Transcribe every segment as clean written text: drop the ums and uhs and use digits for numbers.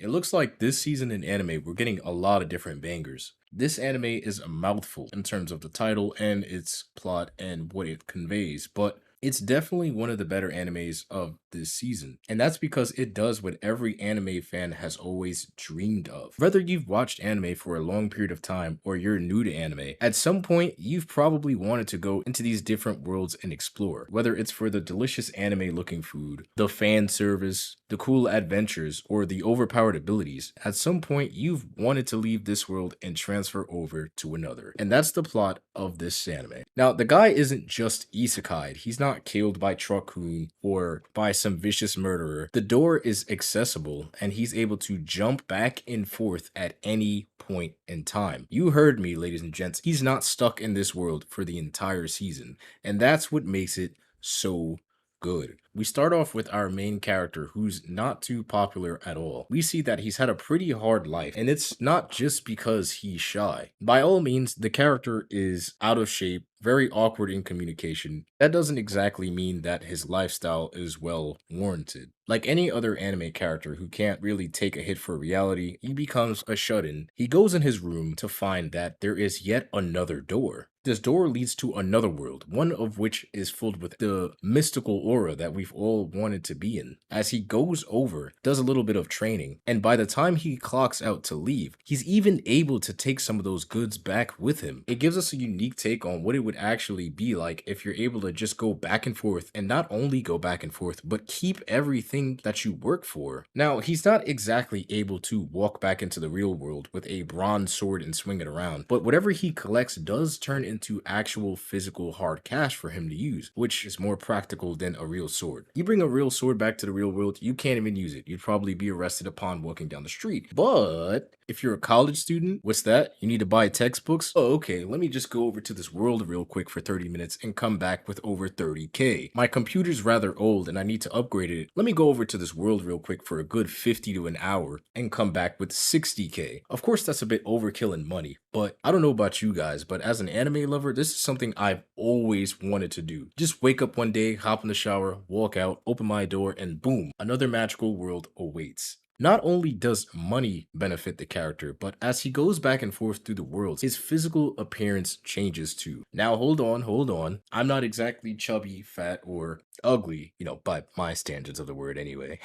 It looks like this season in anime, we're getting a lot of different bangers. This anime is a mouthful in terms of the title and its plot and what it conveys, but it's definitely one of the better animes of this season. And that's because it does what every anime fan has always dreamed of. Whether you've watched anime for a long period of time or you're new to anime, at some point you've probably wanted to go into these different worlds and explore. Whether it's for the delicious anime looking food, the fan service, the cool adventures, or the overpowered abilities, at some point you've wanted to leave this world and transfer over to another. And that's the plot of this anime. Now, the guy isn't just isekai'd. He's not killed by Truckun or by some vicious murderer. The door is accessible and he's able to jump back and forth at any point in time. You heard me, ladies and gents. He's not stuck in this world for the entire season. And that's what makes it so good. We start off with our main character who's not too popular at all. We see that he's had a pretty hard life, and it's not just because he's shy. By all means, the character is out of shape, very awkward in communication. That doesn't exactly mean that his lifestyle is well warranted. Like any other anime character who can't really take a hit for reality, he becomes a shut-in. He goes in his room to find that there is yet another door. This door leads to another world, one of which is filled with the mystical aura that we've all wanted to be in. As he goes over, does a little bit of training, and by the time he clocks out to leave, he's even able to take some of those goods back with him. It gives us a unique take on what it would actually be like if you're able to just go back and forth, and not only go back and forth, but keep everything that you work for. Now, he's not exactly able to walk back into the real world with a bronze sword and swing it around, but whatever he collects does turn into actual physical hard cash for him to use, which is more practical than a real sword. You bring a real sword back to the real world, you can't even use it. You'd probably be arrested upon walking down the street. But if you're a college student, what's that? You need to buy textbooks? Oh, okay, let me just go over to this world real quick for 30 minutes and come back with over 30K. My computer's rather old and I need to upgrade it. Let me go over to this world real quick for a good 50 to an hour and come back with 60K. Of course, that's a bit overkill in money, but I don't know about you guys, but as an anime lover, this is something I've always wanted to do. Just wake up one day, hop in the shower, walk out, open my door, and boom, another magical world awaits. Not only does money benefit the character, but as he goes back and forth through the worlds, his physical appearance changes too. Now, hold on. I'm not exactly chubby, fat, or ugly, by my standards of the word anyway.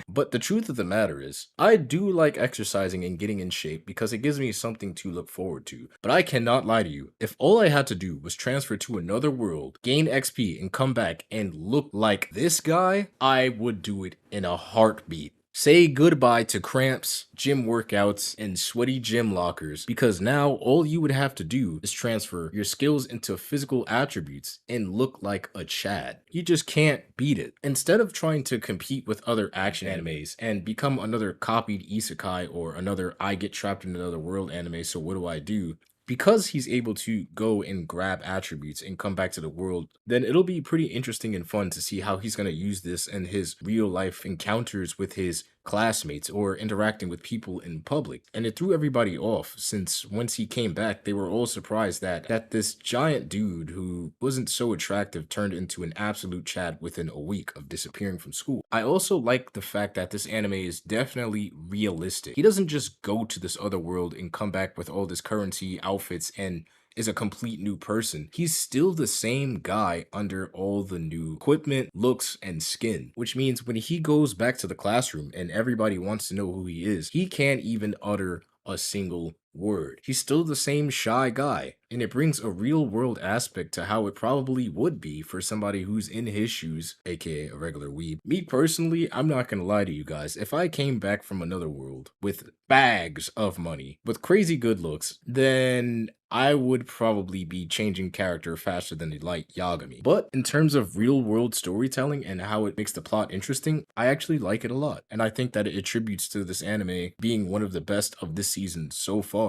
But the truth of the matter is, I do like exercising and getting in shape because it gives me something to look forward to. But I cannot lie to you, if all I had to do was transfer to another world, gain XP, and come back and look like this guy, I would do it in a heartbeat. Say goodbye to cramps, gym workouts, and sweaty gym lockers, because now all you would have to do is transfer your skills into physical attributes and look like a Chad. You just can't beat it. Instead of trying to compete with other action animes and become another copied isekai or another I get trapped in another world anime, so what do I do? Because he's able to go and grab attributes and come back to the world, then it'll be pretty interesting and fun to see how he's going to use this in his real life encounters with his classmates or interacting with people in public. And it threw everybody off, since once he came back, they were all surprised that this giant dude who wasn't so attractive turned into an absolute Chad within a week of disappearing from school. I also like the fact that this anime is definitely realistic. He doesn't just go to this other world and come back with all this currency, outfits, and is a complete new person. He's still the same guy under all the new equipment, looks, and skin, which means when he goes back to the classroom and everybody wants to know who he is, he can't even utter a single word. He's still the same shy guy, and it brings a real world aspect to how it probably would be for somebody who's in his shoes, aka a regular weeb. Me personally, I'm not gonna lie to you guys, if I came back from another world with bags of money, with crazy good looks, then I would probably be changing character faster than the light Yagami. But in terms of real world storytelling and how it makes the plot interesting, I actually like it a lot. And I think that it attributes to this anime being one of the best of this season so far.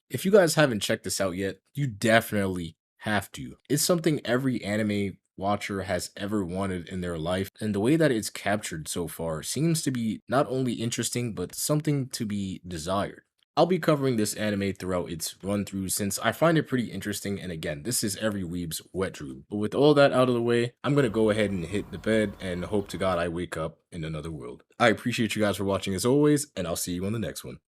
If you guys haven't checked this out yet, you definitely have to. It's something every anime watcher has ever wanted in their life, and the way that it's captured so far seems to be not only interesting, but something to be desired. I'll be covering this anime throughout its run through since I find it pretty interesting. And again, this is every weeb's wet dream. But with all that out of the way, I'm going to go ahead and hit the bed and hope to God I wake up in another world. I appreciate you guys for watching as always, and I'll see you on the next one.